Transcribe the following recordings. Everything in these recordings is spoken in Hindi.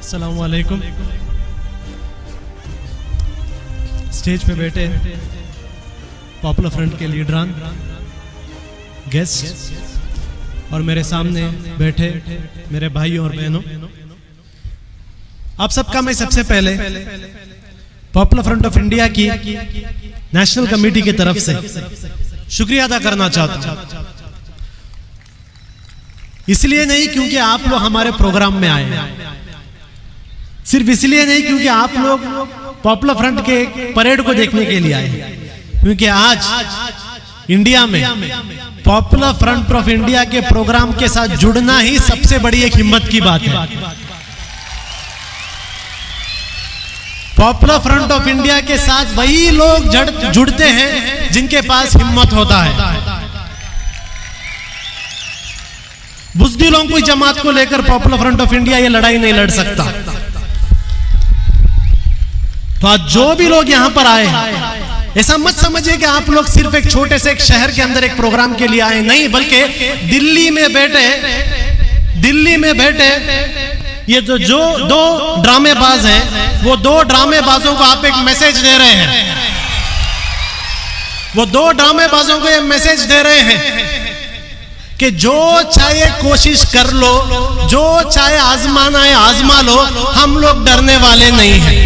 अस्सलामु अलैकुम। स्टेज पे बैठे पॉपुलर फ्रंट के लीडरान, गेस्ट और मेरे सामने बैठे मेरे भाइयों और बहनों, आप सबका मैं सबसे पहले पॉपुलर फ्रंट ऑफ इंडिया की नेशनल कमेटी की तरफ से शुक्रिया अदा करना चाहता हूं। इसलिए नहीं क्योंकि आप लोग हमारे प्रोग्राम में आए, सिर्फ इसलिए नहीं क्योंकि आप लोग पॉपुलर फ्रंट के परेड को देखने के लिए आए, क्योंकि आज इंडिया में पॉपुलर फ्रंट ऑफ इंडिया के प्रोग्राम के साथ जुड़ना ही सबसे बड़ी एक हिम्मत की बात है। पॉपुलर फ्रंट ऑफ इंडिया के साथ वही लोग जुड़ते हैं जिनके पास हिम्मत होता है। बुज़दिलों की जमात को लेकर पॉपुलर फ्रंट ऑफ इंडिया ये लड़ाई नहीं लड़ सकता। तो आज जो भी लोग यहां पर आए हैं, ऐसा मत समझिए कि आप लोग सिर्फ एक छोटे से एक शहर के अंदर एक प्रोग्राम के लिए आए, नहीं, बल्कि दिल्ली में बैठे ये जो दो ड्रामेबाज हैं, वो दो ड्रामेबाजों को आप एक मैसेज दे रहे हैं। वो दो ड्रामेबाजों को ये मैसेज दे रहे हैं कि जो चाहे कोशिश कर लो, जो चाहे आजमाना है आजमा लो, हम लोग डरने वाले नहीं हैं।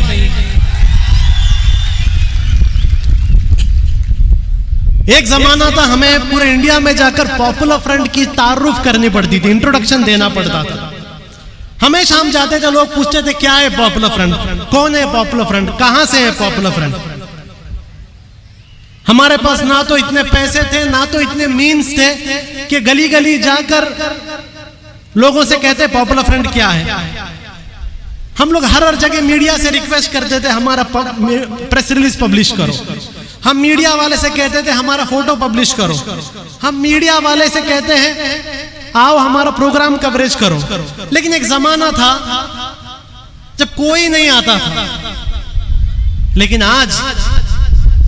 एक जमाना था हमें पूरे इंडिया में जाकर पॉपुलर फ्रंट की तारुफ करनी पड़ती थी, इंट्रोडक्शन देना पड़ता था। हमेशा हम जाते थे, लोग पूछते थे क्या है पॉपुलर फ्रंट, कौन है पॉपुलर फ्रंट, कहां से है पॉपुलर फ्रंट। हमारे पास ना तो इतने पैसे थे, ना तो इतने मीन्स थे कि गली गली जाकर लोगों से कहते पॉपुलर फ्रंट क्या है। हम लोग हर जगह मीडिया से रिक्वेस्ट करते थे हमारा प्रेस रिलीज पब्लिश करो। हम मीडिया वाले से कहते थे हमारा फोटो पब्लिश करो। हम मीडिया वाले से कहते हैं आओ हमारा प्रोग्राम कवरेज करो। लेकिन एक जमाना था जब कोई नहीं आता था, लेकिन आज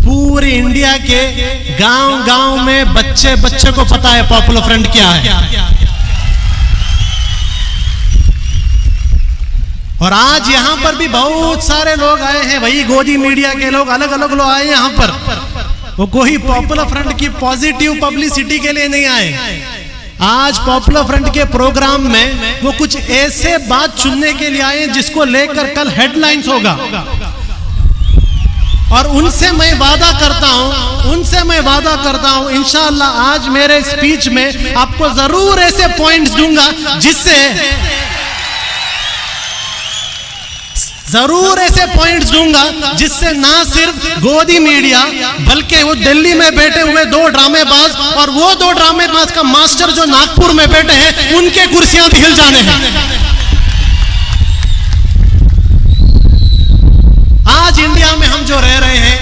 पूरे इंडिया के गांव-गांव में बच्चे को पता है पॉपुलर फ्रंट क्या है। और आज यहां पर भी बहुत सारे लोग आए हैं, वही गोदी मीडिया के लोग, अलग अलग लोग आए यहां पर। वो कोई पॉपुलर फ्रंट की पॉजिटिव पब्लिसिटी के लिए नहीं आए। आज पॉपुलर फ्रंट के प्रोग्राम में वो कुछ ऐसे बात सुनने के लिए आए जिसको लेकर कल हेडलाइंस होगा। और उनसे मैं वादा करता हूं इंशाअल्लाह आज मेरे स्पीच में आपको जरूर ऐसे पॉइंट्स दूंगा जिससे ना सिर्फ गोदी मीडिया बल्कि वो दिल्ली में बैठे हुए दो ड्रामेबाज और वो दो ड्रामेबाज का मास्टर जो नागपुर में बैठे हैं, उनके कुर्सियां भी हिल जाने हैं। आज इंडिया में हम जो रह रहे हैं,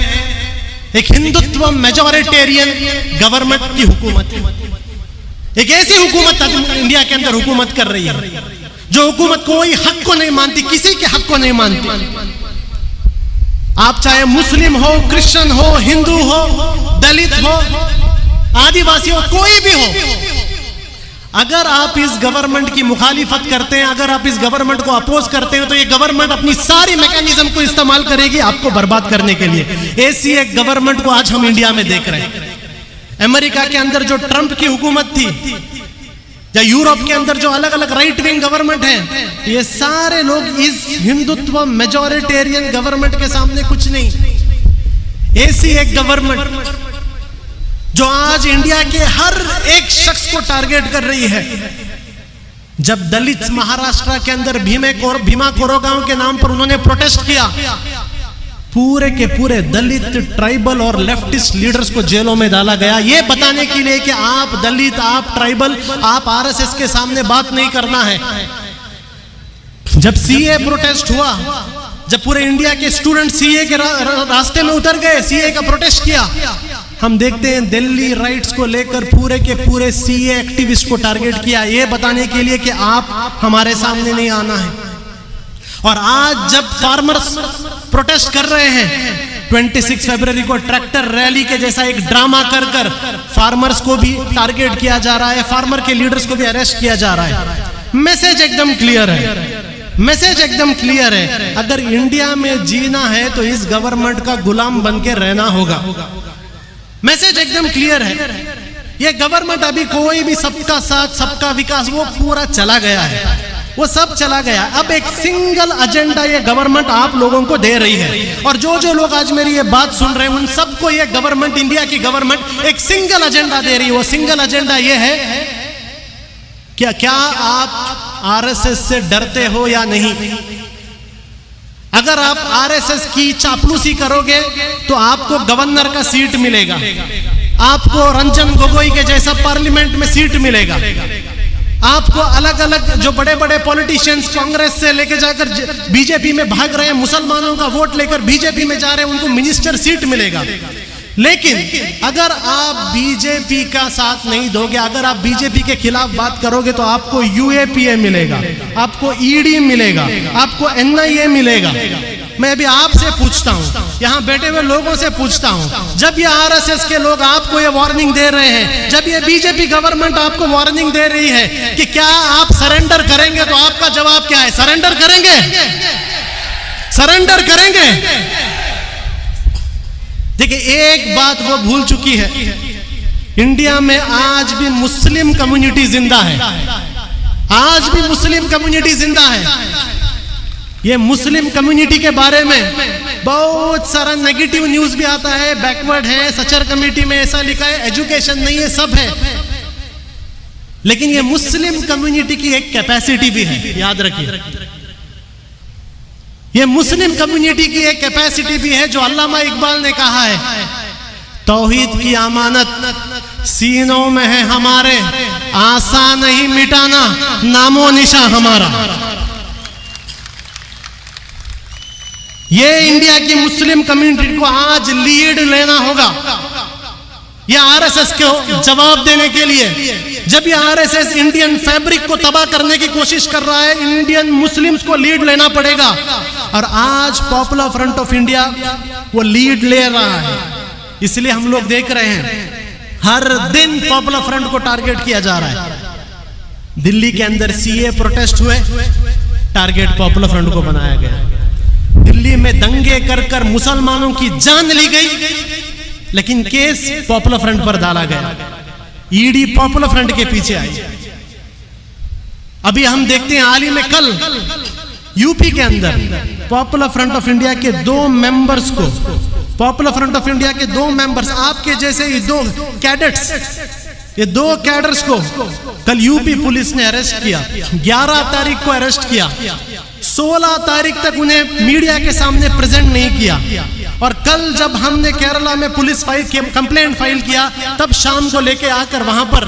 एक हिंदुत्व मेजॉरिटेरियन गवर्नमेंट की हुकूमत है। एक ऐसी हुकूमत इंडिया के अंदर हुकूमत कर रही है जो हुकूमत कोई हक को नहीं मानती, किसी के हक को नहीं मानती। आप चाहे मुस्लिम हो, क्रिश्चियन हो, हिंदू हो, दलित हो, आदिवासी हो, कोई भी हो, अगर आप इस गवर्नमेंट की मुखालिफत करते हैं, अगर आप इस गवर्नमेंट को अपोज करते हैं, तो ये गवर्नमेंट अपनी सारी मैकेनिज्म को इस्तेमाल करेगी आपको बर्बाद करने के लिए। ऐसी एक गवर्नमेंट को आज हम इंडिया में देख रहे हैं। अमेरिका के अंदर जो ट्रंप की हुकूमत थी, या यूरोप के अंदर जो अलग अलग राइट विंग गवर्नमेंट है, ये सारे लोग इस हिंदुत्व मेजॉरिटेरियन गवर्नमेंट के सामने कुछ नहीं। ऐसी एक गवर्नमेंट जो आज इंडिया के हर एक शख्स को टारगेट कर रही है। जब दलित महाराष्ट्र के अंदर भीमा कोरेगांव के नाम पर उन्होंने प्रोटेस्ट किया, पूरे के पूरे दलित, ट्राइबल और लेफ्टिस्ट लीडर्स को जेलों में डाला गया, ये बताने के लिए कि आप दलित, आप ट्राइबल, आप आरएसएस के सामने बात नहीं करना है। जब सीए प्रोटेस्ट हुआ, जब पूरे इंडिया के स्टूडेंट सीए के रास्ते में उतर गए, सीए का प्रोटेस्ट किया, हम देखते हैं दिल्ली राइट्स को लेकर पूरे के पूरे सीए एक्टिविस्ट को टारगेट किया, ये बताने के लिए कि आप हमारे सामने नहीं आना है। और आज जब फार्मर्स प्रोटेस्ट कर रहे हैं, 26 फरवरी को ट्रैक्टर रैली के जैसा एक ड्रामा कर फार्मर्स को भी टारगेट किया जा रहा है, फार्मर के लीडर्स को भी अरेस्ट किया जा रहा है। मैसेज एकदम क्लियर है, मैसेज एकदम क्लियर है, अगर इंडिया में जीना है तो इस गवर्नमेंट का गुलाम बन के रहना होगा। मैसेज एकदम क्लियर है। ये गवर्नमेंट अभी कोई भी सबका साथ सबका विकास वो पूरा चला गया है, वो सब चला गया। अब एक सिंगल एजेंडा ये गवर्नमेंट आप लोगों को दे रही है, और जो लोग आज मेरी ये बात सुन रहे हैं उन सबको ये गवर्नमेंट, इंडिया की गवर्नमेंट एक सिंगल एजेंडा दे रही है। वो सिंगल एजेंडा ये है, क्या आप आरएसएस से डरते हो या नहीं? अगर आप आरएसएस की चापलूसी करोगे तो आपको गवर्नर का सीट मिलेगा, आपको रंजन गोगोई के जैसा पार्लियामेंट में सीट मिलेगा, आपको अलग अलग जो बड़े बड़े पॉलिटिशियंस कांग्रेस से लेके जाकर बीजेपी में भाग रहे हैं, मुसलमानों का वोट लेकर बीजेपी में जा रहे हैं, उनको मिनिस्टर सीट मिलेगा। लेकिन अगर आप बीजेपी का साथ नहीं दोगे, अगर आप बीजेपी के खिलाफ बात करोगे तो आपको यूएपीए मिलेगा, आपको ईडी मिलेगा, आपको एनआईए मिलेगा। मैं अभी आपसे पूछता हूं, यहां बैठे हुए लोगों से पूछता हूं, जब ये आरएसएस के लोग आपको ये वार्निंग दे रहे हैं, जब ये बीजेपी गवर्नमेंट आपको वार्निंग दे रही है कि क्या आप सरेंडर करेंगे, तो आपका जवाब क्या है? सरेंडर करेंगे? सरेंडर करेंगे? देखिए, एक बात वो भूल चुकी है, इंडिया में आज भी मुस्लिम कम्युनिटी जिंदा है, आज भी मुस्लिम कम्युनिटी जिंदा है। ये मुस्लिम कम्युनिटी के बारे में बहुत सारा नेगेटिव न्यूज भी आता है, बैकवर्ड है, सचर कमेटी में ऐसा लिखा है, एजुकेशन नहीं है, सब है। लेकिन ये मुस्लिम कम्युनिटी की एक कैपेसिटी भी है, याद रखिए। ये मुस्लिम कम्युनिटी की एक कैपेसिटी भी है, जो अल्लामा इकबाल ने कहा है, तौहीद की अमानत सीनों में है हमारे, आसान नहीं मिटाना नामो निशा हमारा। ये इंडिया की मुस्लिम कम्युनिटी को आज लीड लेना होगा, ये आरएसएस को जवाब देने के लिए। जब ये आरएसएस इंडियन फैब्रिक को तबाह करने की कोशिश कर रहा है, इंडियन मुस्लिम्स को लीड लेना पड़ेगा। और आज पॉपुलर फ्रंट ऑफ इंडिया वो लीड ले रहा है, इसलिए हम लोग देख रहे हैं हर दिन पॉपुलर फ्रंट को टारगेट किया जा रहा है। दिल्ली के अंदर सीए प्रोटेस्ट हुए, टारगेट पॉपुलर फ्रंट को बनाया गया। दिल्ली में दंगे कर कर मुसलमानों की जान ली गई, लेकिन केस पॉपुलर फ्रंट पर डाला गया, ईडी पॉपुलर फ्रंट के पीछे आई। अभी हम देखते हैं हाल ही में कल यूपी के अंदर पॉपुलर फ्रंट ऑफ इंडिया के 2 मेंबर्स को, पॉपुलर फ्रंट ऑफ इंडिया के 2 मेंबर्स, आपके जैसे ये 2 कैडेट्स, ये 2 कैडर्स को कल यूपी पुलिस ने अरेस्ट किया। 11 तारीख को अरेस्ट किया, 16 तारीख तक उन्हें मीडिया के सामने प्रेजेंट नहीं किया। और कल जब हमने केरला में पुलिस कंप्लेंट फाइल किया, तब शाम को लेके आकर वहां पर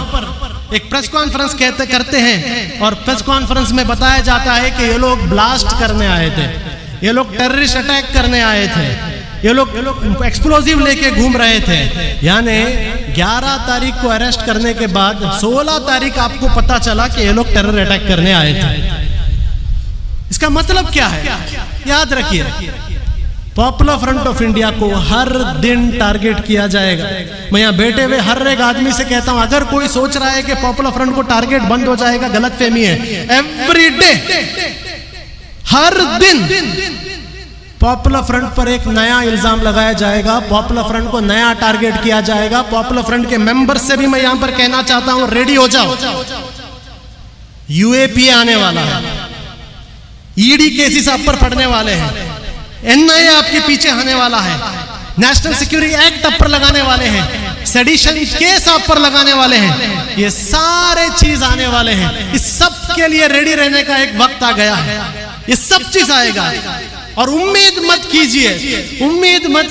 एक प्रेस कॉन्फ्रेंस करते हैं, और प्रेस कॉन्फ्रेंस में बताया जाता है कि ये लोग ब्लास्ट करने आए थे, ये लोग टेररिस्ट अटैक करने आए थे, ये लोग एक्सप्लोजिव लेके घूम रहे थे। यानी 11 तारीख को अरेस्ट करने के बाद 16 तारीख आपको पता चला कि ये लोग टेरर अटैक करने आए थे। इसका मतलब क्या है? याद रखिए, पॉपुलर फ्रंट ऑफ इंडिया को हर दिन टारगेट किया जाएगा। मैं यहाँ बैठे हुए हर एक आदमी से कहता हूं, अगर कोई सोच रहा है कि पॉपुलर फ्रंट को टारगेट बंद हो जाएगा, गलतफहमी है। एवरी डे, हर दिन पॉपुलर फ्रंट पर एक नया इल्जाम लगाया जाएगा, पॉपुलर फ्रंट को नया टारगेट किया जाएगा। पॉपुलर फ्रंट के मेंबर्स से भी मैं यहां पर कहना चाहता हूं, रेडी हो जाओ, यूएपीए आने वाला है, ईडी केसेस आप पर पड़ने वाले हैं, एनआईए आपके पीछे आने वाला है, नेशनल सिक्योरिटी एक्ट आप पर लगाने वाले हैं, सेडिशन केस आप पर लगाने वाले हैं, ये सारे चीज आने वाले हैं। इस सब के लिए रेडी रहने का एक वक्त आ गया है, ये सब चीज आएगा। और उम्मीद मत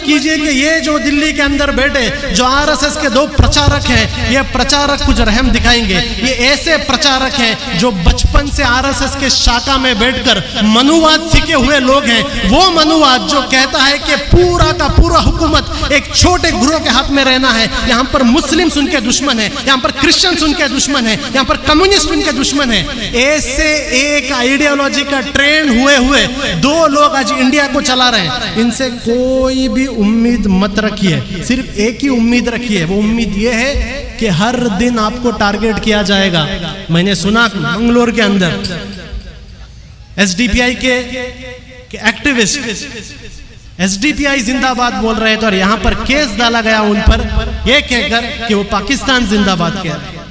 कीजिए कि ये जो दिल्ली के अंदर बैठे जो आरएसएस के 2 प्रचारक हैं, ये प्रचारक कुछ रहम दिखाएंगे। ये ऐसे प्रचारक हैं जो बचपन से आरएसएस के शाखा में बैठकर मनुवाद सीखे हुए लोग हैं। वो मनुवाद जो कहता है कि पूरा का पूरा हुकूमत एक छोटे ग्रोह के हाथ में रहना है। यहाँ पर मुस्लिम्स उनके दुश्मन है, यहाँ पर क्रिश्चियंस उनके दुश्मन है, यहाँ पर कम्युनिस्ट उनके दुश्मन है। ऐसे एक आइडियोलॉजी का ट्रेंड हुए 2 लोग आज इंडिया को चला रहे हैं। इनसे कोई भी उम्मीद मत रखिए, सिर्फ एक ही उम्मीद रखिए, वो उम्मीद ये है कि हर दिन आपको टारगेट किया जाएगा। मैंने सुना मंगलोर के अंदर एसडीपीआई के एक्टिविस्ट एसडीपीआई जिंदाबाद बोल रहे थे और यहां पर केस डाला गया उन पर यह कहकर कि वो पाकिस्तान जिंदाबाद कह रहे हैं।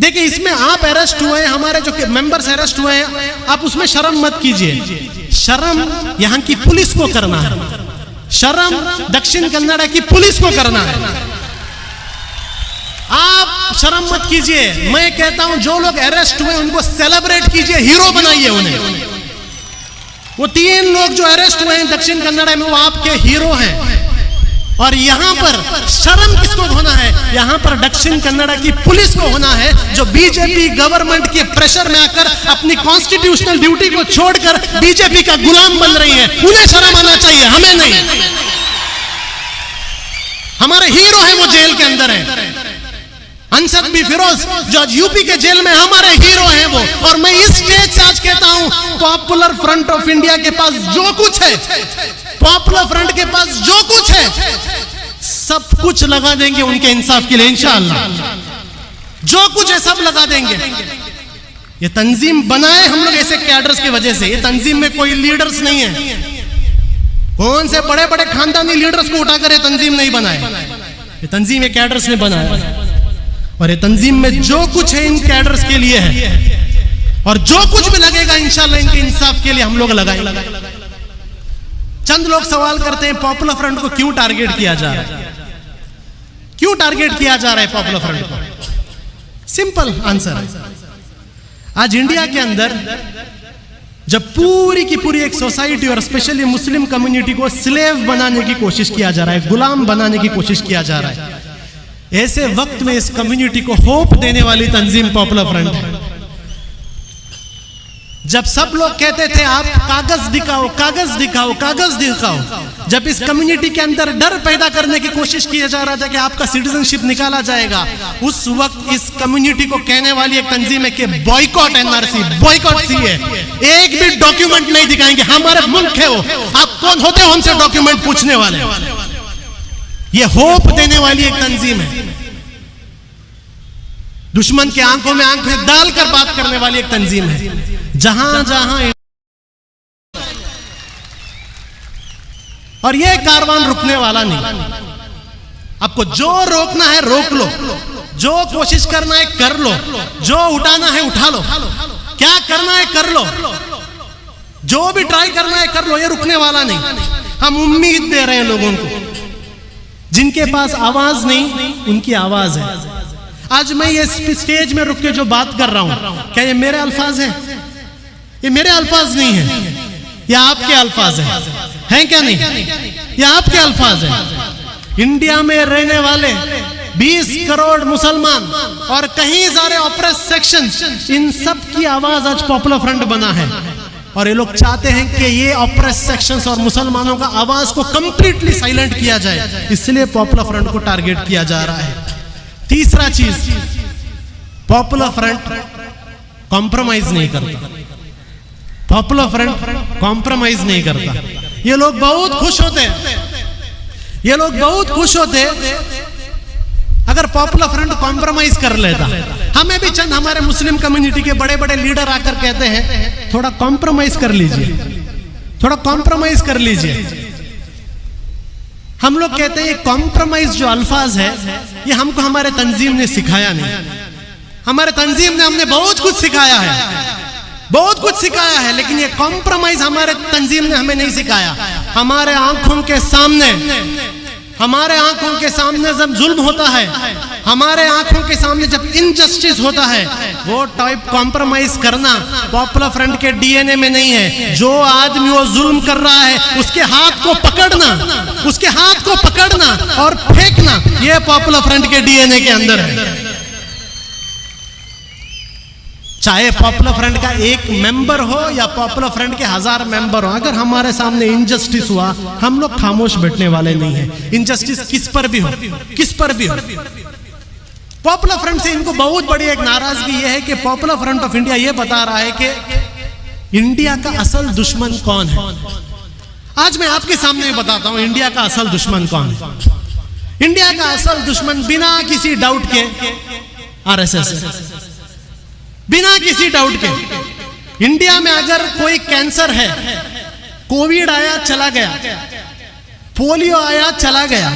देखिए, इसमें आप अरेस्ट हुए हैं, हमारे जो मेंबर्स अरेस्ट हुए हैं, आप उसमें शर्म मत कीजिए। शर्म यहां की पुलिस को करना है, शर्म दक्षिण कन्नड़ की पुलिस को करना है। आप शर्म मत कीजिए। मैं कहता हूं जो लोग अरेस्ट हुए उनको सेलिब्रेट कीजिए, हीरो बनाइए उन्हें। वो 3 लोग जो अरेस्ट हुए हैं दक्षिण कन्नड़ में, वो आपके हीरो हैं। और यहां पर शर्म किसको होना है? यहां पर दक्षिण कन्नड़ की पुलिस को होना है, जो बीजेपी गवर्नमेंट के प्रेशर में आकर अपनी कॉन्स्टिट्यूशनल ड्यूटी को छोड़कर बीजेपी का गुलाम बन रही है। उन्हें शर्म आना चाहिए, हमें नहीं। हमारे हीरो हैं, वो जेल के अंदर है। अंसद बी फिरोज जो आज यूपी के जेल में, हमारे हीरो हैं वो। और मैं इस स्टेज से आज कहता हूं, पॉपुलर फ्रंट ऑफ इंडिया के पास जो कुछ है, पॉपुलर फ्रंट के पास जो कुछ है, सब कुछ लगा देंगे उनके इंसाफ के लिए इंशाअल्लाह। जो कुछ है सब लगा देंगे। ये तंजीम बनाए हम लोग ऐसे कैडर्स की वजह से। ये तंजीम में कोई लीडर्स नहीं है। कौन से बड़े बड़े खानदानी लीडर्स को उठाकर ये तंजीम नहीं बनाए। ये तंजीम ये कैडर्स ने बनाया। और ये तंजीम में जो कुछ है इन कैडर्स के लिए है। और जो कुछ भी लगेगा इंशाअल्लाह इनके इंसाफ के लिए हम लोग लगाएंगे। चंद लोग सवाल करते हैं पॉपुलर फ्रंट को क्यों टारगेट किया जा रहा है? क्यों टारगेट किया जा रहा है पॉपुलर फ्रंट को? सिंपल आंसर है, आज इंडिया के अंदर जब पूरी की पूरी एक सोसाइटी और स्पेशली मुस्लिम कम्युनिटी को स्लेव बनाने की कोशिश किया जा रहा है, गुलाम बनाने की कोशिश किया जा रहा है, ऐसे वक्त में इस कम्युनिटी को होप देने वाली तंजीम पॉपुलर फ्रंट है। जब सब लोग कहते थे आप कागज दिखाओ, कागज दिखाओ, कागज दिखाओ, जब इस कम्युनिटी के अंदर डर पैदा करने की कोशिश किया जा रहा था कि आपका सिटीजनशिप निकाला जाएगा, उस वक्त इस कम्युनिटी को कहने वाली एक तंजीम है कि बॉयकॉट एनआरसी, बॉयकॉट सीए। एक भी डॉक्यूमेंट नहीं दिखाएंगे, हमारे मुल्क है वो, आप कौन होते हो हमसे डॉक्यूमेंट पूछने वाले? ये होप देने वाली एक तंजीम है, दुश्मन की आंखों में आंखें डालकर बात करने वाली एक तंजीम है। जहां जहां और ये कारवान रुकने वाला नहीं। आपको जो रोकना है रोक लो, जो कोशिश करना है कर लो, जो उठाना है उठा लो, क्या करना है कर लो, जो भी ट्राई करना है कर लो, ये रुकने वाला नहीं। हम उम्मीद दे रहे हैं लोगों को, जिनके पास आवाज नहीं उनकी आवाज है। आज मैं ये स्टेज में रुक के जो बात कर रहा हूं, क्या ये मेरे अल्फाज हैं? ये मेरे अल्फाज नहीं है, ये आपके अल्फाज हैं क्या नहीं? ये आपके अल्फाज हैं। इंडिया में रहने वाले 20 करोड़ मुसलमान और कहीं सारे ऑप्रेस सेक्शंस, इन सब की आवाज आज पॉपुलर फ्रंट बना है। और ये लोग चाहते हैं कि ये ऑप्रेस सेक्शंस और मुसलमानों का आवाज को कंप्लीटली साइलेंट किया जाए, इसलिए पॉपुलर फ्रंट को टारगेट किया जा रहा है। तीसरा चीज, पॉपुलर फ्रंट कॉम्प्रोमाइज नहीं करता। पॉपुलर फ्रंट कॉम्प्रोमाइज नहीं करता। ये लोग बहुत खुश होते, ये लोग बहुत खुश होते अगर पॉपुलर फ्रंट कॉम्प्रोमाइज कर लेता। हमें भी चंद हमारे मुस्लिम कम्युनिटी के बड़े बड़े लीडर आकर कहते हैं थोड़ा कॉम्प्रोमाइज कर लीजिए, थोड़ा कॉम्प्रोमाइज कर लीजिए। हम लोग कहते हैं कॉम्प्रोमाइज जो अल्फाज है ये हमको हमारे तंजीम ने सिखाया नहीं। हमारे तंजीम ने हमने बहुत कुछ सिखाया है, बहुत कुछ सिखाया है, लेकिन ये कॉम्प्रोमाइज हमारे तंजीम ने हमें नहीं सिखाया। हमारे आंखों के सामने, हमारे आंखों के सामने जब जुल्म होता है, हमारे आंखों के सामने जब इनजस्टिस होता है, वो टाइप कॉम्प्रोमाइज करना पॉपुलर फ्रंट के डीएनए में नहीं है। जो आदमी वो जुल्म कर रहा है उसके हाथ को पकड़ना, उसके हाथ को पकड़ना और फेंकना, ये पॉपुलर फ्रंट के डीएनए के अंदर है। चाहे पॉपुलर फ्रंट का एक मेंबर हो या पॉपुलर फ्रंट के 1000 मेंबर हो, अगर हमारे सामने इनजस्टिस हुआ हम लोग खामोश बैठने वाले नहीं हैं। इनजस्टिस किस पर भी हो, किस पर भी हो। पॉपुलर फ्रंट से इनको बहुत बड़ी एक नाराजगी यह है कि पॉपुलर फ्रंट ऑफ इंडिया यह बता रहा है कि इंडिया का असल दुश्मन कौन है। आज मैं आपके सामने बताता हूं इंडिया का असल दुश्मन कौन है। इंडिया का असल दुश्मन बिना किसी डाउट के आरएसएस है, बिना किसी डाउट के इंडिया में अगर कोई कैंसर है, कोविड आया चला गया, पोलियो आया चला गया,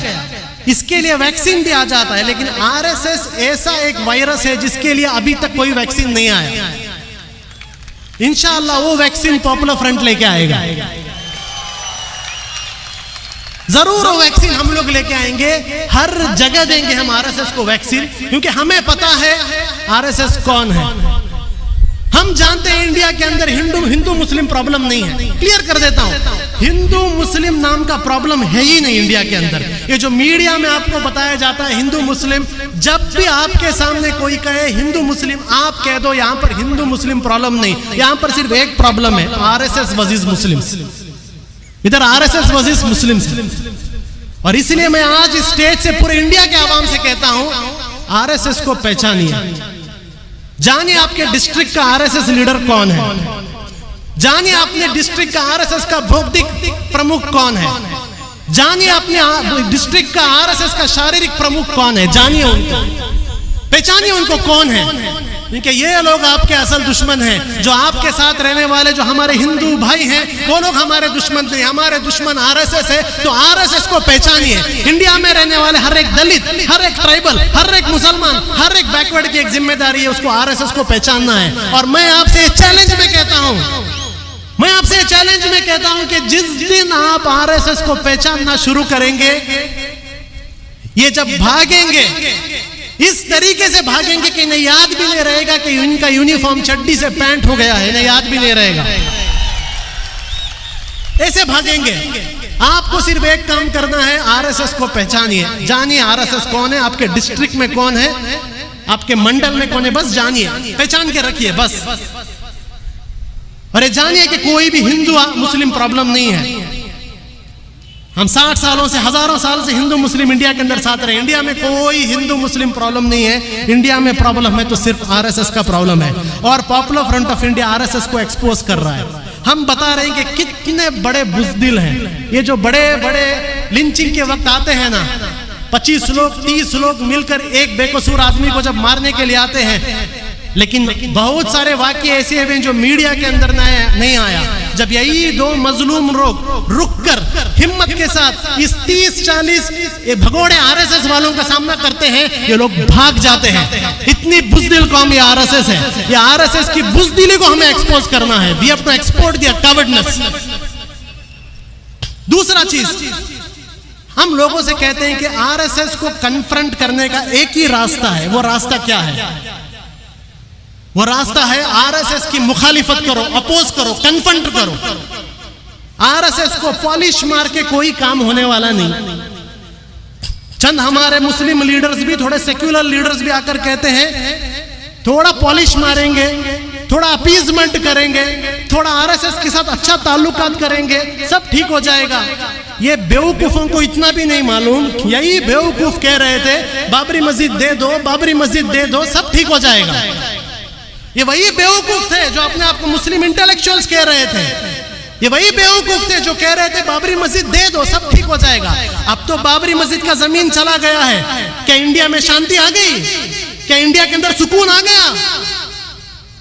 इसके लिए वैक्सीन भी आ जाता है। लेकिन आरएसएस ऐसा एक वायरस है जिसके लिए अभी तक कोई वैक्सीन नहीं आया। इंशाअल्लाह वो वैक्सीन पॉपुलर फ्रंट लेके आएगा, जरूर वो वैक्सीन हम लोग लेके आएंगे, हर जगह देंगे हम आरएसएस को वैक्सीन, क्योंकि हमें पता है आरएसएस कौन है। हम जानते हैं इंडिया के अंदर हिंदू मुस्लिम प्रॉब्लम नहीं है। क्लियर कर देता हूं, हिंदू मुस्लिम नाम का प्रॉब्लम है ही नहीं इंडिया के अंदर। ये जो मीडिया में आपको बताया जाता है हिंदू मुस्लिम, जब भी आपके सामने कोई कहे हिंदू मुस्लिम, आप कह दो यहां पर हिंदू मुस्लिम प्रॉब्लम नहीं, यहां पर सिर्फ एक प्रॉब्लम है, आरएसएस वर्सेस मुस्लिम। इधर आरएसएस वर्सेस मुस्लिम। और इसलिए मैं आज स्टेज से पूरे इंडिया के आवाम से कहता हूं, आरएसएस को पहचानिए, जानिए आपके डिस्ट्रिक्ट का आरएसएस लीडर कौन है, जानिए अपने डिस्ट्रिक्ट का आरएसएस का भौतिक प्रमुख कौन है, जानिए अपने डिस्ट्रिक्ट का आरएसएस का शारीरिक प्रमुख कौन है, जानिए उनको, पहचानिए उनको कौन है। क्योंकि ये लोग आपके असल दुश्मन हैं। जो आपके साथ रहने वाले जो हमारे हिंदू भाई हैं, वो लोग हमारे दुश्मन नहीं, हमारे दुश्मन आरएसएस है। तो आरएसएस को पहचानिए। इंडिया में रहने वाले हर एक दलित, हर एक ट्राइबल, हर एक मुसलमान, हर एक बैकवर्ड की एक जिम्मेदारी है, उसको आरएसएस को पहचानना है। और मैं आपसे चैलेंज में कहता हूं, मैं आपसे चैलेंज में कहता हूं कि जिस दिन आप आरएसएस को पहचानना शुरू करेंगे, ये जब भागेंगे इस तरीके से भागेंगे कि इन्हें याद भी नहीं रहेगा कि इनका यूनिफॉर्म चड्डी से पैंट हो गया है, इन्हें याद भी नहीं रहेगा। ऐसे भागेंगे। आपको सिर्फ एक काम करना है, आरएसएस को पहचानिए, जानिए आरएसएस कौन है, आपके डिस्ट्रिक्ट में कौन है, आपके मंडल में कौन है, बस जानिए, पहचान के रखिए बस। और जानिए कि कोई भी हिंदू मुस्लिम प्रॉब्लम नहीं है। हम 60 सालों से, हजारों साल से हिंदू मुस्लिम इंडिया के अंदर साथ रहे। इंडिया में कोई हिंदू मुस्लिम प्रॉब्लम नहीं है। इंडिया में प्रॉब्लम है तो सिर्फ आरएसएस का प्रॉब्लम है। और popular front of India RSS को एक्सपोज कर रहा है। हम बता रहे हैं कि कितने बड़े बुज़दिल हैं ये, जो बड़े बड़े लिंचिंग के वक्त आते हैं ना, 25 लोग 30 लोग मिलकर एक बेकसूर आदमी को जब मारने के लिए आते हैं, लेकिन बहुत सारे वाकये ऐसे हैं जो मीडिया के अंदर नहीं आया। जब यही दो मजलूम लोग रुककर हिम्मत के साथ इस 30-40 भगोड़े आरएसएस वालों का सामना करते हैं, ये लोग भाग जाते हैं। इतनी बुज़दिल कौम ये आरएसएस है। ये आरएसएस की बुज़दिली को हमें एक्सपोज करना है। We have to export their coveredness. दूसरा चीज, हम लोगों से कहते हैं कि आरएसएस को कन्फ्रंट करने का एक ही रास्ता है। वो रास्ता क्या है? वो रास्ता है आरएसएस की मुखालिफत करो, अपोज करो, कन्फ्रंट करो। आरएसएस को पॉलिश मार के कोई काम होने वाला नहीं। चंद हमारे मुस्लिम लीडर्स भी, थोड़े सेक्युलर लीडर्स भी आकर कहते हैं थोड़ा पॉलिश मारेंगे, थोड़ा अपीजमेंट करेंगे, थोड़ा आरएसएस के साथ अच्छा ताल्लुकात करेंगे, सब ठीक हो जाएगा। ये बेवकूफों को इतना भी नहीं मालूम, यही बेवकूफ कह रहे थे बाबरी मस्जिद दे दो, बाबरी मस्जिद दे दो, सब ठीक हो जाएगा। ये वही बेवकूफ थे जो अपने आप को मुस्लिम इंटेलेक्चुअल्स कह रहे थे। ये वही बेवकूफ थे जो कह रहे थे बाबरी मस्जिद दे दो, सब ठीक हो जाएगा। अब तो बाबरी मस्जिद का जमीन चला गया है। क्या इंडिया में शांति आ गई? क्या इंडिया के अंदर सुकून आ गया?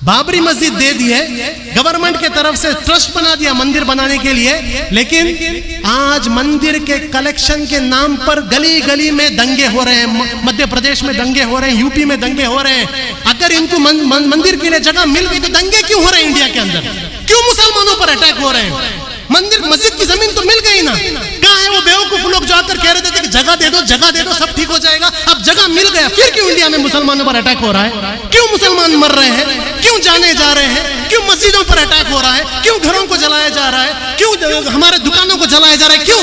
बाबरी मस्जिद दे दी है, गवर्नमेंट के तरफ से ट्रस्ट बना दिया मंदिर बनाने के लिए, लेकिन आज मंदिर के कलेक्शन के नाम पर गली गली में दंगे हो रहे हैं। मध्य प्रदेश में दंगे हो रहे हैं, यूपी में दंगे हो रहे हैं। अगर इनको मंदिर के लिए जगह मिल गई तो दंगे क्यों हो रहे हैं इंडिया के अंदर? क्यों मुसलमानों पर अटैक हो रहे हैं? मंदिर मस्जिद की जमीन तो मिल गई ना। कहाँ है वो बेवकूफ लोग जो आकर कह रहे थे कि जगह दे दो, जगह दे दो, सब ठीक हो जाएगा? अब जगह मिल गया, फिर क्यों इंडिया में मुसलमानों पर अटैक हो रहा है? क्यों मुसलमान मर रहे हैं? क्यों जाने जा रहे हैं? क्यों मस्जिदों पर अटैक हो रहा है? क्यों घरों को जलाया जा रहा है? क्यों हमारे दुकानों को जलाया जा रहा है? क्यों?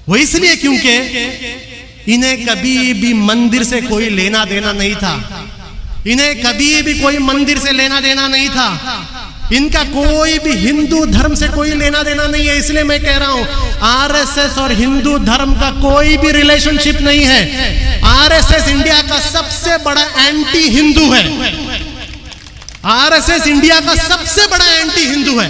वो इसलिए क्योंकि इन्हें कभी भी मंदिर से कोई लेना देना नहीं था। इन्हें कभी भी कोई मंदिर से लेना देना नहीं था। इनका कोई भी हिंदू धर्म से कोई लेना देना नहीं है। इसलिए मैं कह रहा हूं आरएसएस और हिंदू धर्म का कोई भी रिलेशनशिप नहीं है। आरएसएस इंडिया का सबसे बड़ा एंटी हिंदू है। आरएसएस इंडिया का सबसे बड़ा एंटी हिंदू है।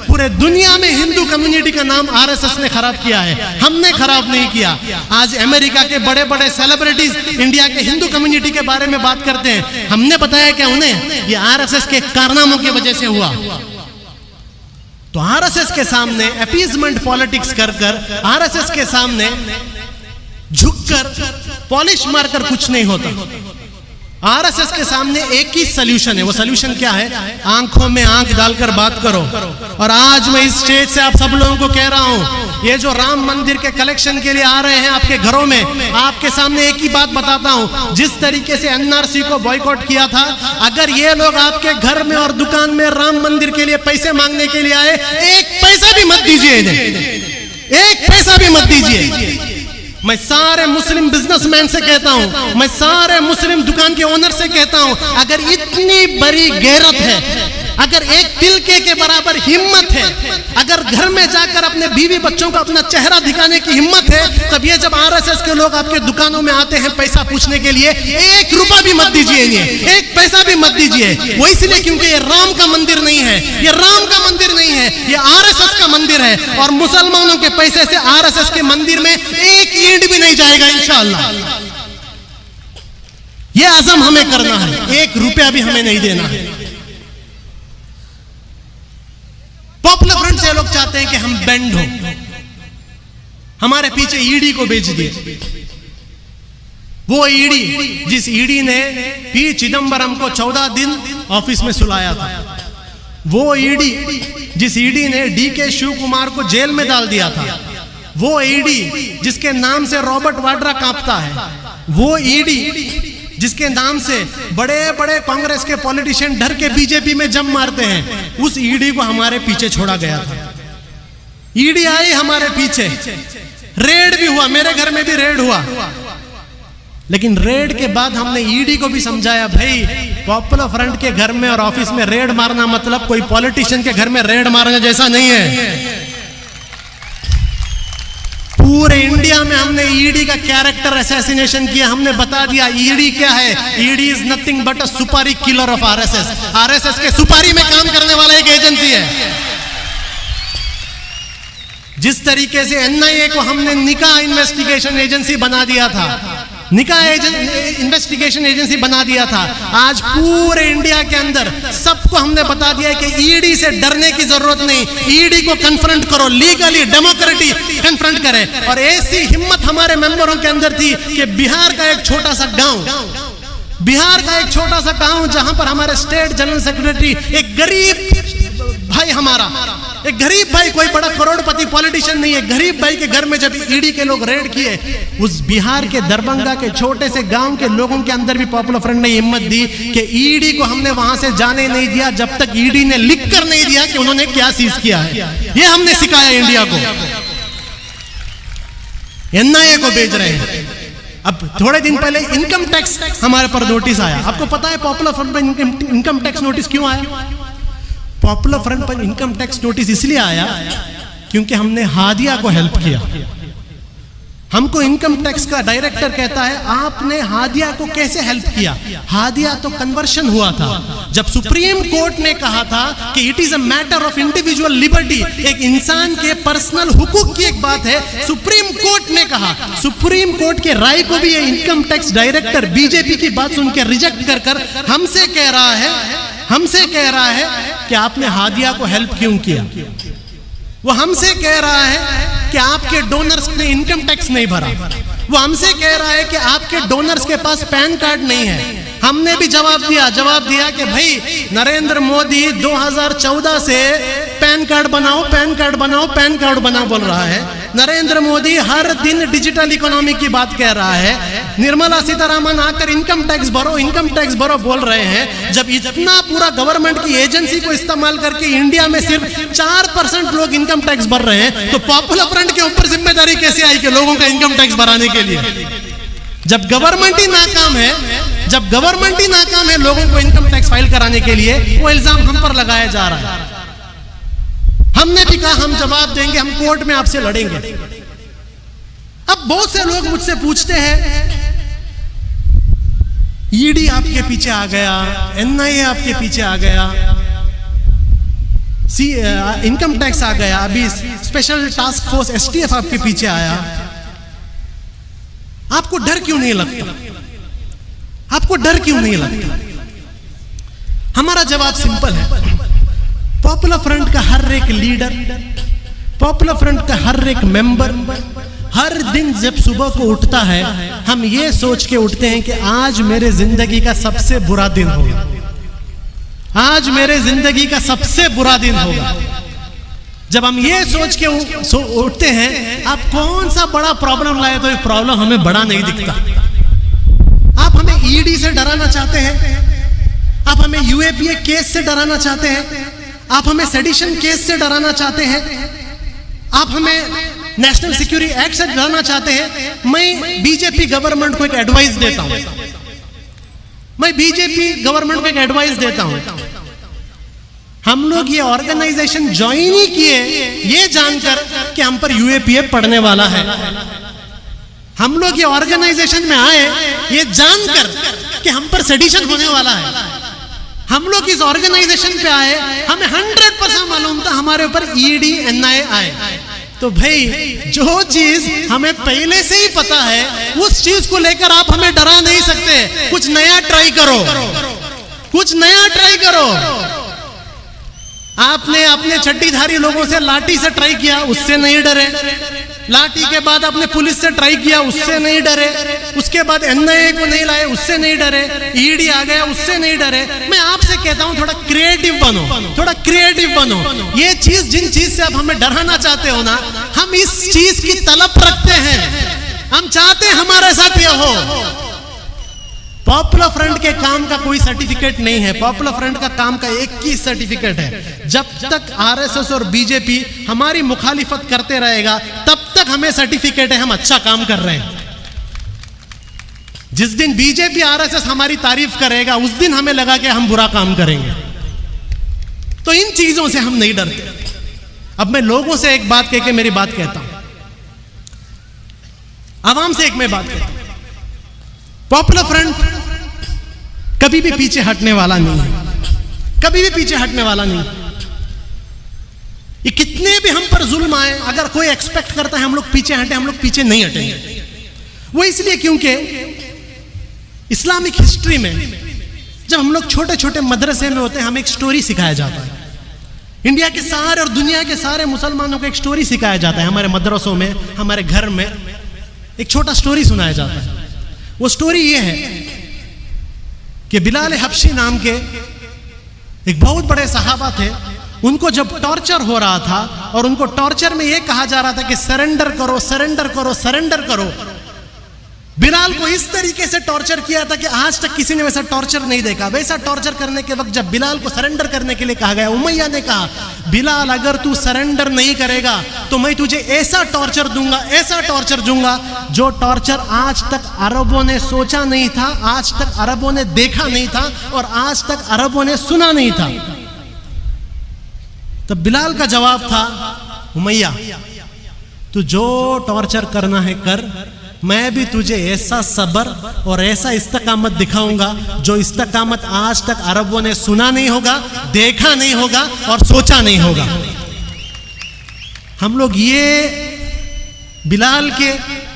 पूरे दुनिया में हिंदू कम्युनिटी का नाम आरएसएस ने खराब किया है, हमने खराब नहीं किया। आज अमेरिका के बड़े बड़े सेलिब्रिटीज इंडिया के हिंदू कम्युनिटी के बारे में बात करते हैं, हमने बताया क्या उन्हें? ये आरएसएस के कारनामों की वजह से हुआ। तो आरएसएस के सामने अपीजमेंट पॉलिटिक्स कर आरएसएस के सामने झुककर पॉलिश मारकर कुछ नहीं होता। आरएसएस के सामने एक ही सॉल्यूशन है, वो सॉल्यूशन क्या है? आंखों में आंख डालकर बात करो। और आज मैं इस स्टेज से आप सब लोगों को कह रहा हूं, ये जो राम मंदिर के कलेक्शन के लिए आ रहे हैं आपके घरों में, आपके सामने एक ही बात बताता हूं, जिस तरीके से एनआरसी को बॉयकॉट किया था, अगर ये लोग आपके घर में और दुकान में राम मंदिर के लिए पैसे मांगने के लिए आए, एक पैसा भी मत दीजिए इन्हें, एक पैसा भी मत दीजिए। मैं सारे मुस्लिम बिजनेसमैन से कहता हूं, मैं सारे मुस्लिम दुकान के ओनर से कहता हूं, अगर इतनी बड़ी गैरत है, अगर एक तिलके के बराबर हिम्मत है, अगर घर में जाकर अपने बीवी बच्चों को अपना चेहरा दिखाने की हिम्मत है, तब ये जब आरएसएस के लोग आपके दुकानों में आते हैं पैसा पूछने के लिए, एक रुपया भी मत दीजिए इन्हें, एक पैसा भी मत दीजिए। वो इसलिए क्योंकि ये राम का मंदिर नहीं है, ये राम का मंदिर नहीं है, ये आरएसएस का मंदिर है। और मुसलमानों के पैसे से आरएसएस के मंदिर में एक ईंट भी नहीं जाएगा इंशाअल्लाह। ये आज़म हमें करना है, एक रुपया भी हमें नहीं देना है। पॉपुलर फ्रंट से लोग चाहते हैं कि हम बैंड हो, हमारे पीछे ईडी को बेच दिए। वो ईडी जिस ईडी ने पी चिदंबरम को 14 दिन ऑफिस में सुलाया था, वो ईडी जिस ईडी ने डीके शिव कुमार को जेल में डाल दिया था, वो ईडी जिसके नाम से रॉबर्ट वाड्रा कांपता है, वो ईडी जिसके नाम से बड़े बड़े कांग्रेस के पॉलिटिशियन डर के बीजेपी में जम मारते हैं, उस ईडी को हमारे पीछे छोड़ा गया था। ईडी आई हमारे पीछे, रेड भी हुआ, मेरे घर में भी रेड हुआ, लेकिन रेड के बाद हमने ईडी को भी समझाया, भाई पॉपुलर फ्रंट के घर में और ऑफिस में रेड मारना मतलब कोई पॉलिटिशियन के घर में रेड मारने जैसा नहीं है। पूरे इंडिया में हमने ईडी का कैरेक्टर असैसिनेशन किया, हमने बता दिया ईडी क्या है। ईडी इज नथिंग बट अ सुपारी किलर ऑफ आरएसएस। आरएसएस के सुपारी में काम करने वाला एक एजेंसी है। जिस तरीके से एनआईए को हमने निकाह इन्वेस्टिगेशन एजेंसी बना दिया था, निकाह इन्वेस्टिगेशन एजेंसी बना दिया था, आज पूरे इंडिया के अंदर सबको हमने बता दिया कि ईडी से डरने की जरूरत नहीं, ईडी को कन्फ्रंट करो, लीगली डेमोक्रेटिक कन्फ्रंट करें। और ऐसी हिम्मत हमारे मेंबरों के अंदर थी कि बिहार का एक छोटा सा गांव जहां पर हमारे स्टेट जनरल सेक्रेटरी, एक गरीब भाई, हमारा एक गरीब भाई, कोई बड़ा करोड़पति पॉलिटिशियन नहीं है, गरीब भाई के घर में जब ईडी के लोग रेड किए, उस बिहार के दरभंगा के छोटे से गांव के लोगों के अंदर भी पॉपुलर फ्रंट ने हिम्मत दी कि ईडी को हमने वहां से जाने नहीं दिया जब तक ईडी ने लिख कर नहीं दिया कि उन्होंने क्या सीज किया है। ये हमने सिखाया इंडिया को। एनआईए को भेज रहे हैं। अब थोड़े दिन पहले इनकम टैक्स हमारे पर नोटिस आया। आपको पता है पॉपुलर फ्रंट पर इनकम टैक्स नोटिस क्यों आया? पॉपुलर फ्रंट पर इनकम टैक्स नोटिस इसलिए आया क्योंकि हमने हादिया को हेल्प किया। हमको इनकम टैक्स का डायरेक्टर कहता है, आपने हादिया को कैसे हेल्प किया? हादिया तो कन्वर्शन हुआ था। जब सुप्रीम कोर्ट ने कहा था कि it is a matter of individual liberty, एक इंसान के पर्सनल हुकूक की एक बात है, सुप्रीम कोर्ट ने कहा, सुप्रीम कोर्ट के राय को भी ये इनकम टैक्स डायरेक्टर बीजेपी की बात सुन के रिजेक्ट कर हमसे कह रहा है कि आपने हादिया को हेल्प क्यों किया। वो हमसे कह रहा है कि आपके डोनर्स ने इनकम टैक्स नहीं भरा। वो हमसे कह रहा है कि आपके डोनर्स के पास पैन कार्ड नहीं है। हमने भी जवाब दिया कि भाई नरेंद्र मोदी 2014 से पैन कार्ड बनाओ बोल रहा है। नरेंद्र मोदी हर दिन डिजिटल इकोनॉमी की बात कह रहा है। निर्मला सीतारामन आकर इनकम टैक्स भरो बोल रहे हैं। जब इतना पूरा गवर्नमेंट की एजेंसी को इस्तेमाल करके इंडिया में सिर्फ 4% लोग इनकम टैक्स भर रहे हैं, तो पॉपुलर फ्रंट के ऊपर जिम्मेदारी कैसे आई कि लोगों का इनकम टैक्स भराने के लिए? जब गवर्नमेंट ही नाकाम है लोगों को इनकम टैक्स फाइल कराने के लिए, वो इल्जाम हम पर लगाया जा रहा है। हमने भी कहा हम जवाब देंगे, हम कोर्ट में आपसे लड़ेंगे। अब बहुत से लोग मुझसे पूछते हैं, ईडी आपके पीछे आ गया, एनआईए आपके पीछे आ गया, इनकम टैक्स आ गया, अभी स्पेशल टास्क फोर्स STF आपके पीछे आया, आपको डर क्यों नहीं लगता? आपको डर क्यों नहीं लगता? हमारा जवाब सिंपल है। पॉपुलर फ्रंट का हर एक लीडर, पॉपुलर फ्रंट का हर एक मेंबर हर दिन जब सुबह को उठता है, हम ये सोच के उठते हैं कि आज मेरे जिंदगी का सबसे बुरा दिन होगा, आज मेरे जिंदगी का सबसे बुरा दिन होगा। जब हम ये सोच के उठते हैं, आप कौन सा बड़ा प्रॉब्लम लाए तो ये प्रॉब्लम हमें बड़ा नहीं दिखता। आप हमें ED से डराना चाहते हैं, आप हमें UAPA केस से डराना चाहते हैं, आप हमें सेडिशन केस से डराना चाहते हैं, आप हमें नेशनल सिक्योरिटी एक्ट से डराना चाहते हैं। मैं बीजेपी गवर्नमेंट को एक एडवाइस देता हूं, मैं बीजेपी गवर्नमेंट को एक एडवाइस देता हूं, हम लोग ये ऑर्गेनाइजेशन ज्वाइन ही किए ये जानकर कि हम पर UAPA पड़ने वाला है। हम लोग ये ऑर्गेनाइजेशन में आए ये जानकर कि हम पर सेडिशन होने वाला है। हम लोग इस ऑर्गेनाइजेशन पे आए, हमें 100% मालूम था हमारे ऊपर ED NIA आए। तो भाई जो चीज हमें पहले से ही पता है उस चीज को लेकर आप हमें डरा नहीं सकते। कुछ नया ट्राई करो, कुछ नया ट्राई करो। आपने अपने चड्डीधारी लोगों से लाठी से ट्राई किया, उससे नहीं डरे। लाठी के बाद आपने पुलिस से ट्राई किया, उससे नहीं डरे। उसके बाद NIA को नहीं लाए, उससे नहीं डरे। ED आ गया, उससे नहीं डरे। मैं आपसे कहता हूं थोड़ा क्रिएटिव बनो, थोड़ा क्रिएटिव बनो। ये चीज जिन चीज से आप हमें डराना चाहते हो ना, हम इस चीज की तलब रखते हैं, हम चाहते हैं हमारे साथ ये हो। पॉपुलर फ्रंट के काम का कोई सर्टिफिकेट नहीं है। पॉपुलर फ्रंट का काम का एक ही सर्टिफिकेट है, जब तक RSS और BJP हमारी मुखालिफत करते रहेगा तब तक हमें सर्टिफिकेट है हम अच्छा काम कर रहे हैं। जिस दिन BJP RSS हमारी तारीफ करेगा उस दिन हमें लगा कि हम बुरा काम करेंगे। तो इन चीजों से हम नहीं डरते। अब मैं लोगों से एक बात कह के मेरी बात कहता हूं, आवाम से एक मैं बात कहता हूं। पॉपुलर फ्रंट कभी भी पीछे हटने वाला नहीं है, कभी भी पीछे हटने वाला नहीं। ये कितने भी हम पर जुल्म आए, अगर कोई एक्सपेक्ट करता है हम लोग पीछे हटे, हम लोग पीछे नहीं हटेंगे। वो इसलिए क्योंकि इस्लामिक हिस्ट्री में जब हम लोग छोटे छोटे मदरसे में होते हैं, हमें एक स्टोरी सिखाया जाता है। इंडिया के सारे और दुनिया के सारे मुसलमानों को एक स्टोरी सिखाया जाता है। हमारे मदरसों में, हमारे घर में एक छोटा स्टोरी सुनाया जाता है। वो स्टोरी ये है कि बिलाल हबशी नाम के एक बहुत बड़े सहाबा थे। उनको जब टॉर्चर हो रहा था और उनको टॉर्चर में ये कहा जा रहा था कि सरेंडर करो, सरेंडर करो, सरेंडर करो, बिलाल को इस तरीके से टॉर्चर किया था कि आज तक किसी ने वैसा टॉर्चर नहीं देखा। वैसा टॉर्चर करने के वक्त जब बिलाल को सरेंडर करने के लिए कहा गया, उमैया ने कहा, बिलाल अगर तू सरेंडर नहीं करेगा तो मैं तुझे ऐसा टॉर्चर दूंगा, ऐसा टॉर्चर दूंगा जो टॉर्चर आज तक अरबों ने सोचा नहीं था, आज तक अरबों ने देखा नहीं था और आज तक अरबों ने सुना नहीं था। तब बिलाल का जवाब था, उमैया तू जो टॉर्चर करना है कर, मैं भी तुझे ऐसा सबर और ऐसा इस्तकामत दिखाऊंगा जो इस्तकामत आज तक अरबों ने सुना नहीं होगा, देखा नहीं होगा और सोचा नहीं होगा। हम लोग ये बिलाल के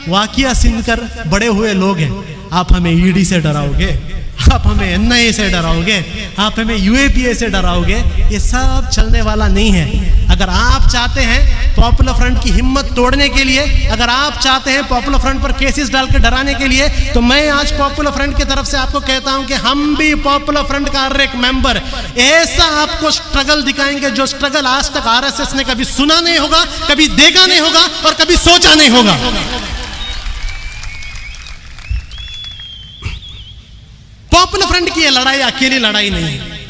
वाकिया सुनकर बड़े हुए लोग हैं। आप हमें ED से डराओगे, आप हमें NIA से डराओगे, आप हमें UAPA से डराओगे, ये सब चलने वाला नहीं है। अगर आप चाहते हैं पॉपुलर फ्रंट की हिम्मत तोड़ने के लिए, अगर आप चाहते हैं पॉपुलर फ्रंट पर केसेस डाल के डराने के लिए, तो मैं आज पॉपुलर फ्रंट की तरफ से आपको कहता हूं कि हम भी पॉपुलर फ्रंट का हर एक मेंबर ऐसा आपको स्ट्रगल दिखाएंगे जो स्ट्रगल आज तक RSS ने कभी सुना नहीं होगा, कभी देखा नहीं होगा और कभी सोचा नहीं होगा। पॉपुलर फ्रंट की ये लड़ाई अकेली लड़ाई नहीं है,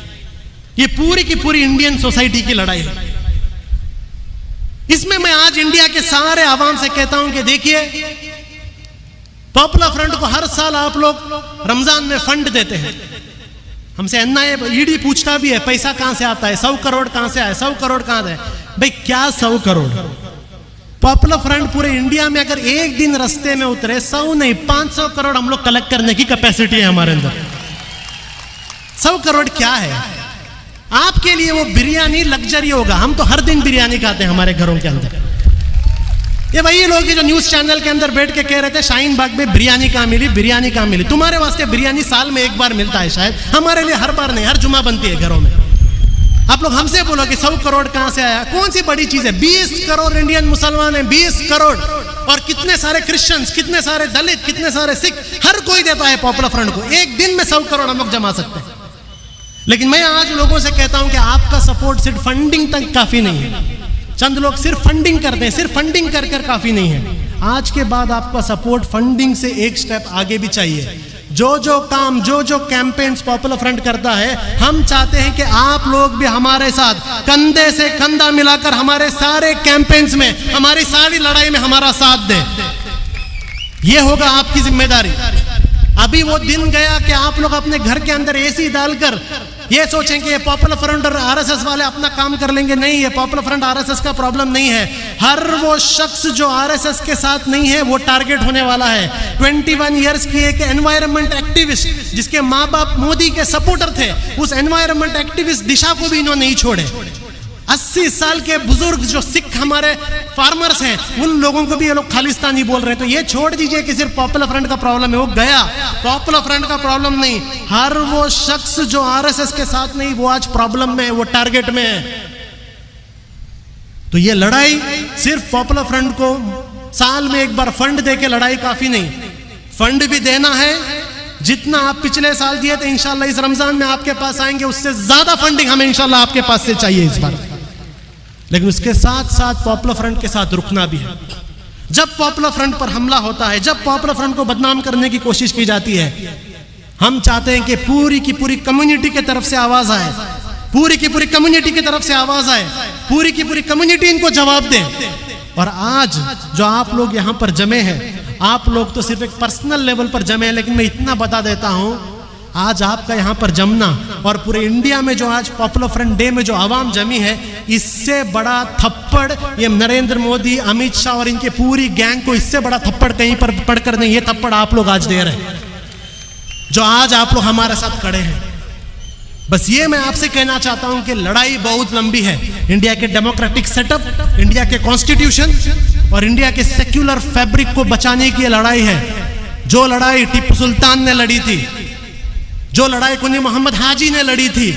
ये पूरी की पूरी इंडियन सोसाइटी की लड़ाई है। इसमें मैं आज इंडिया के सारे आवाम से कहता हूं कि देखिए, पॉपुलर फ्रंट को हर साल आप लोग रमजान में फंड देते हैं। हमसे NIA ED पूछता भी है पैसा कहां से आता है, 100 करोड़ कहां से आया, 100 करोड़ कहां से? भाई क्या 100 करोड़? पॉपुलर फ्रंट पूरे इंडिया में अगर एक दिन रास्ते में उतरे, 100 नहीं 500 करोड़ हम लोग कलेक्ट करने की कैपेसिटी है हमारे अंदर। 100 करोड़ क्या है? आपके लिए वो बिरयानी लग्जरी होगा। हम तो हर दिन बिरयानी खाते हैं हमारे घरों के अंदर। ये वही लोग जो न्यूज चैनल के अंदर बैठ के कह रहे थे शाहीन बाग में बिरयानी कहाँ मिली, बिरयानी कहाँ मिली। तुम्हारे वास्ते बिरयानी साल में एक बार मिलता है शायद, हमारे लिए हर बार नहीं, हर जुमा बनती है घरों में। आप लोग हमसे बोलो कि 100 करोड़ कहां से आया, कौन सी बड़ी चीज है? 20 करोड़ इंडियन मुसलमान हैं, 20 करोड़, और कितने सारे क्रिश्चियंस, कितने सारे दलित, कितने सारे सिख, हर कोई देता है पॉपुलर फ्रंट को। एक दिन में 100 करोड़ हम लोग जमा सकते हैं। लेकिन मैं आज लोगों से कहता हूं कि आपका सपोर्ट सिर्फ फंडिंग तक काफी नहीं है। चंद लोग सिर्फ फंडिंग करते हैं, सिर्फ फंडिंग कर कर काफी नहीं है। आज के बाद आपका सपोर्ट फंडिंग से एक स्टेप आगे भी चाहिए। जो काम, जो कैंपेन्स पॉपुलर फ्रंट करता है, हम चाहते हैं कि आप लोग भी हमारे साथ कंधे से कंधा मिलाकर हमारे सारे कैंपेन्स में, हमारी सारी लड़ाई में हमारा साथ दें। यह होगा आपकी जिम्मेदारी। अभी वो दिन गया कि आप लोग अपने घर के अंदर एसी डालकर ये सोचें कि ये पॉपुलर फ्रंट और आरएसएस वाले अपना काम कर लेंगे। नहीं, ये पॉपुलर फ्रंट आरएसएस का प्रॉब्लम नहीं है। हर वो शख्स जो आरएसएस के साथ नहीं है वो टारगेट होने वाला है। 21 इयर्स की एक एनवायरनमेंट एक्टिविस्ट जिसके माँ बाप मोदी के सपोर्टर थे, उस एनवायरनमेंट एक्टिविस्ट दिशा को भी इन्होंने नहीं छोड़े। 80 साल के बुजुर्ग जो सिख हमारे फार्मर्स हैं, उन लोगों को भी ये लोग खालिस्तानी बोल रहे हैं। तो ये छोड़ दीजिए कि सिर्फ पॉपुलर फ्रंट का प्रॉब्लम है, वो गया। पॉपुलर फ्रंट का प्रॉब्लम नहीं, हर वो शख्स जो आरएसएस के साथ नहीं वो आज प्रॉब्लम में है, वो टारगेट में है। तो ये लड़ाई सिर्फ पॉपुलर फ्रंट को साल में एक बार फंड देके लड़ाई काफी नहीं, फंड भी देना है। जितना आप पिछले साल दिए थे, इंशाल्लाह इस रमजान में आपके पास आएंगे, उससे ज्यादा फंडिंग हमें इंशाल्लाह आपके पास से चाहिए इस बार। लेकिन उसके साथ साथ पॉपुलर फ्रंट के साथ रुकना भी है। जब पॉपुलर फ्रंट पर हमला होता है, जब पॉपुलर फ्रंट को बदनाम करने की कोशिश की जाती है, हम चाहते हैं कि पूरी की पूरी कम्युनिटी की तरफ से आवाज आए, पूरी की पूरी कम्युनिटी की तरफ से आवाज आए, पूरी की पूरी कम्युनिटी इनको जवाब दे। और आज जो आप लोग यहां पर जमे हैं, आप लोग तो सिर्फ एक पर्सनल लेवल पर जमे हैं, लेकिन मैं इतना बता देता हूं, आज आपका यहां पर जमना और पूरे इंडिया में जो आज पॉपुलर फ्रंट डे में जो आवाम जमी है, इससे बड़ा थप्पड़ ये नरेंद्र मोदी, अमित शाह और इनके पूरी गैंग को इससे बड़ा थप्पड़ कहीं पर पड़कर नहीं, ये थप्पड़ आप लोग आज दे रहे हैं, जो आज आप लोग हमारे साथ खड़े हैं। बस ये मैं आपसे कहना चाहता हूं कि लड़ाई बहुत लंबी है। इंडिया के डेमोक्रेटिक सेटअप, इंडिया के कॉन्स्टिट्यूशन और इंडिया के सेक्युलर फैब्रिक को बचाने की लड़ाई है। जो लड़ाई टीपू सुल्तान ने लड़ी थी, जो लड़ाई कुनी मोहम्मद हाजी ने लड़ी थी,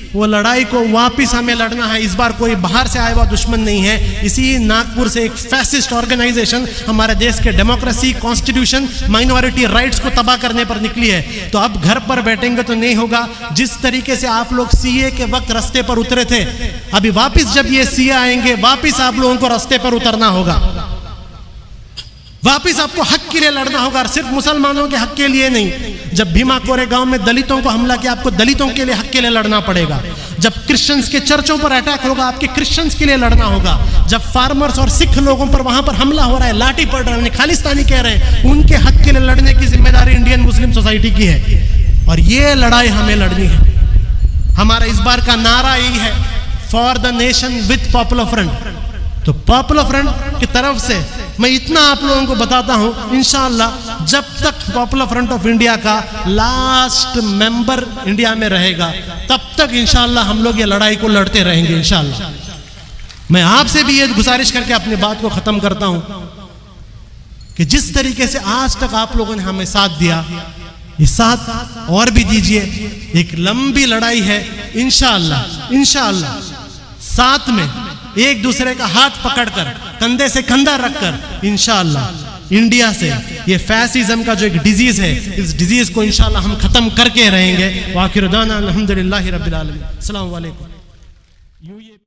वो लड़ाई को वापस हमें लड़ना है। इस बार कोई बाहर से आया हुआ दुश्मन नहीं है। इसी नागपुर से एक फैसिस्ट ऑर्गेनाइजेशन हमारे देश के डेमोक्रेसी, कॉन्स्टिट्यूशन, माइनॉरिटी राइट्स को तबाह करने पर निकली है। तो अब घर पर बैठेंगे तो नहीं होगा। जिस तरीके से आप लोग सीए के वक्त रास्ते पर उतरे थे, अभी वापस जब ये सीए आएंगे, वापस आप लोगों को रास्ते पर उतरना होगा। वापिस आपको हक के लिए लड़ना होगा, और सिर्फ मुसलमानों के हक के लिए नहीं। जब भीमा कोरेगांव में दलितों को हमला किया, आपको दलितों के लिए हक के लिए लड़ना पड़ेगा। जब क्रिश्चियंस के चर्चों पर अटैक होगा, आपके क्रिश्चियंस के लिए लड़ना होगा। जब फार्मर्स और सिख लोगों पर वहां पर हमला हो रहा है, लाठी पड़ रहा है, उन्हें खालिस्तानी कह रहे हैं, उनके हक के लिए लड़ने की जिम्मेदारी इंडियन मुस्लिम सोसाइटी की है। और ये लड़ाई हमें लड़नी है। हमारा इस बार का नारा यही है, for the nation with popular front. तो पॉपुलर फ्रंट की तरफ से मैं इतना आप लोगों को बताता हूं, इंशाअल्लाह जब तक पॉपुलर फ्रंट ऑफ इंडिया का लास्ट मेंबर इंडिया में रहेगा, तब तक इंशाअल्लाह हम लोग ये लड़ाई को लड़ते रहेंगे इंशाअल्लाह। मैं आपसे भी ये गुजारिश करके अपनी बात को खत्म करता हूं कि जिस तरीके से आज तक आप लोगों ने हमें साथ दिया, ये साथ और भी दीजिए। एक लंबी लड़ाई है, इंशाअल्लाह इंशाअल्लाह साथ में एक दूसरे का हाथ पकड़कर, कंधे से कंधा रखकर इंशाअल्लाह इंडिया से ये फैसिज्म का जो एक डिजीज है, इस डिजीज को इंशाअल्लाह हम खत्म करके रहेंगे। वाखिर दाना अल्हम्दुलिल्लाहि रब्बिल आलमीन। अस्सलामु अलैकुम।